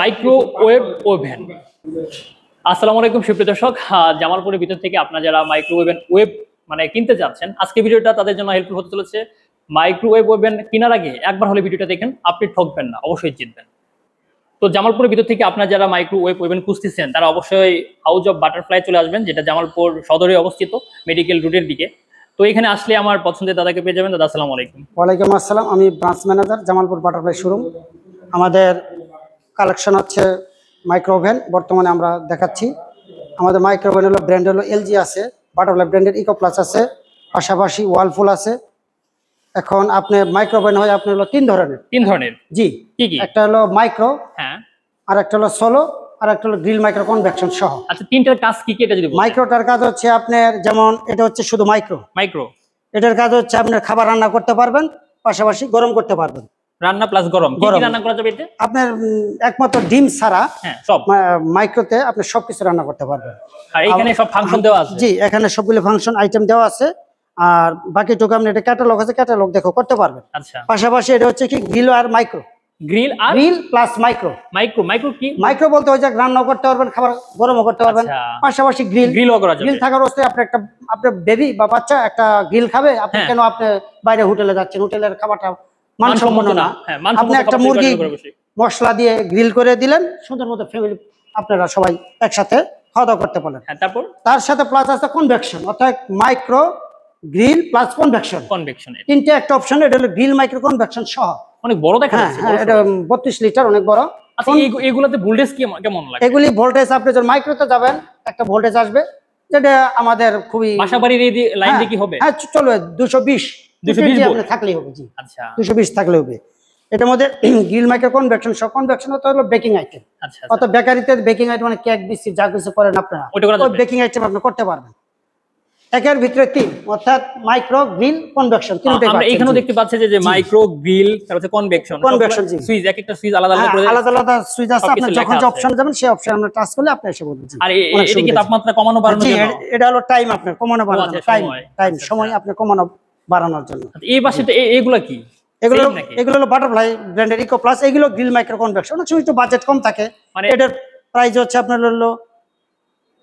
Microwave oven. আসসালামু আলাইকুম সুপ্রিয় দর্শক, জামালপুরের ভিতর থেকে আপনারা যারা ওয়েব মানে কিনতে যাচ্ছেন, আজকে ভিডিওটা তাদের জন্য হেল্পফুল হতে চলেছে। মাইক্রোওয়েভ ওভেন কেনার আগে একবার হলে ভিডিওটা দেখেন, আপনি ঠকবেন না, অবশ্যই জিতবেন। তো জামালপুরের ভিতর থেকে আপনারা যারা মাইক্রোওয়েভ ওভেন খুঁজতেছেন তারা অবশ্যই হাউস অফ বাটারফ্লাই চলে আসবেন, যেটা জামালপুর সদরে অবস্থিত, মেডিকেল রোডের দিকে। তো এখানে আসলে আমার পছন্দের দাদাকে পেয়ে যাবেন। দাদা আসসালামু আলাইকুম। ওয়ালাইকুম আসসালাম, আমি branch manager Jamalpur butterfly showroom. আমাদের কালেকশন হচ্ছে মাইক্রো ওভেন, বর্তমানে আমরা দেখাচ্ছি। আমাদের মাইক্রো ওভেন হলো ব্র্যান্ড হলো এলজি আছে, বাটারফ্লাই ব্র্যান্ডের ইকো প্লাস আছে, পাশাপাশি ওয়ালফুল আছে। এখন আপনি মাইক্রো ওভেন হয় আপনার হলো তিন ধরনের। জি, কি কি? একটা হলো মাইক্রো, হ্যাঁ, আর একটা হলো সোলো, আর একটা হলো গ্রিল মাইক্রো কনভেকশন সহ। আচ্ছা, তিনটার কাজ কি কি এটা যদি বলেন? মাইক্রোটার কাজ হচ্ছে আপনার, যেমন এটা হচ্ছে শুধু মাইক্রো, এটার কাজ হচ্ছে আপনার খাবার রান্না করতে পারবেন, পাশাপাশি গরম করতে পারবেন। রান্না প্লাস গরম, কি কি রান্না করা যাবে এতে? আপনার একমাত্র ডিম ছাড়া সব মাইক্রোতে আপনি সবকিছু রান্না করতে পারবেন। আর এখানে সব ফাংশন দেওয়া আছে। জি, এখানে সবগুলো ফাংশন আইটেম দেওয়া আছে। আর বাকিটুকু আপনি এটা ক্যাটালগ আছে, ক্যাটালগ দেখো করতে পারবেন। আচ্ছা, পাশাপাশি এটা হচ্ছে কি গ্রিল আর মাইক্রো, গ্রিল প্লাস মাইক্রো কি? মাইক্রো বলতে ওই যে রান্না করতে পারবেন, খাবার গরমও করতে পারবেন। পাশাপাশি গ্রিলও করা যাবে। গ্রিল থাকার অবস্থায় আপনি আপনার বেবি বা বাচ্চা একটা গ্রিল খাবে, আপনি কেন আপনি বাইরে হোটেলে যাচ্ছেন, হোটেলের খাবারটা মানসম্পন্ন না, আপনি একটা মুরগি মশলা দিয়ে গ্রিল করে দিলেন, সুন্দর মতো ফ্যামিলি আপনারা সবাই একসাথে খাওয়া দাওয়া করতে পারেন। তারপর তার সাথে প্লাস আছে কনভেকশন, অর্থাৎ মাইক্রো গ্রিল প্লাস কনভেকশন, তিনটে একটা অপশন। এটা হলো গ্রিল মাইক্রো কনভেকশন সহ, অনেক বড় দেখা যাচ্ছে। হ্যাঁ, এটা 32 লিটার, অনেক বড়। আচ্ছা, এগুলাতে ভোল্টেজ কেমন লাগে? এগুলি ভোল্টেজ আপনি যখন মাইক্রোতে যাবেন একটা ভোল্টেজ আসবে, যেটা আমাদের খুবই বাসাবাড়ির লাইন দিয়ে কি হবে? হ্যাঁ, চলবে 220 আপনি থাকলেই হবে। জি, আচ্ছা, 220 থাকলে হবে। এটার মধ্যে গ্রিল মাইক্রো কনভেকশন সহ, কনভেকশন তো হলো বেকিং আইটেম। অত বেকারিতে বেকিং আইটেম মানে কেক বিস্কিট যা কিছু করেন আপনারা, ওই বেকিং আইটেম আপনি করতে পারবেন। একের ভিতরে তিন, অর্থাৎ মাইক্রো গ্রিল কনভেকশন তিনটাই। আমরা এখানেও দেখতে পাচ্ছি যে মাইক্রো গ্রিল, তারপর কনভেকশন, সুইচ, এক একটা সুইচ আলাদা আলাদা সুইচ আছে। আপনি যখন যে অপশন যাবেন সেই অপশন আমরা টাচ করলে আপনি এসে বলবেন। আর এটা কি তাপমাত্রা কমানো বাড়ানোর জন্য? এটা হলো টাইম আপনার কমানো বাড়ানোর, সময় আপনি কমানো বাড়ানোর জন্য। এই পাশে এগুলা কি? এগুলো হলো বাটারফ্লাই ব্র্যান্ডের ইকো প্লাস। এগুলো গ্রিল মাইক্রো কনভেকশন। অনেক সময় একটু বাজেট কম থাকে, মানে এটার প্রাইস হচ্ছে আপনার হলো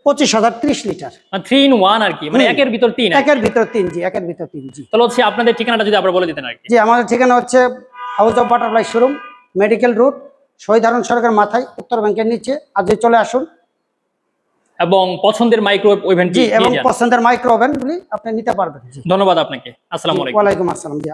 25,000 30 লিটার, 3 in 1 আর কি, মানে একের ভিতর তিন। জি, একের ভিতর তিন। জি, তাহলে হচ্ছে আপনাদের ঠিকানাটা যদি আবার বলে দিতেন আর কি। জি, আমাদের ঠিকানা হচ্ছে house of butterfly showroom, medical road, শহীদ আরন সড়কের মাথায়, উত্তর ব্যাংকের নিচে। আজকে চলে আসুন এবং পছন্দের মাইক্রোওয়েভ ওভেন, জি, এবং পছন্দের মাইক্রো ওভেন গুলি আপনি নিতে পারবেন। ধন্যবাদ আপনাকে। আসসালামু আলাইকুম। ওয়ালাইকুম আসসালাম। জি।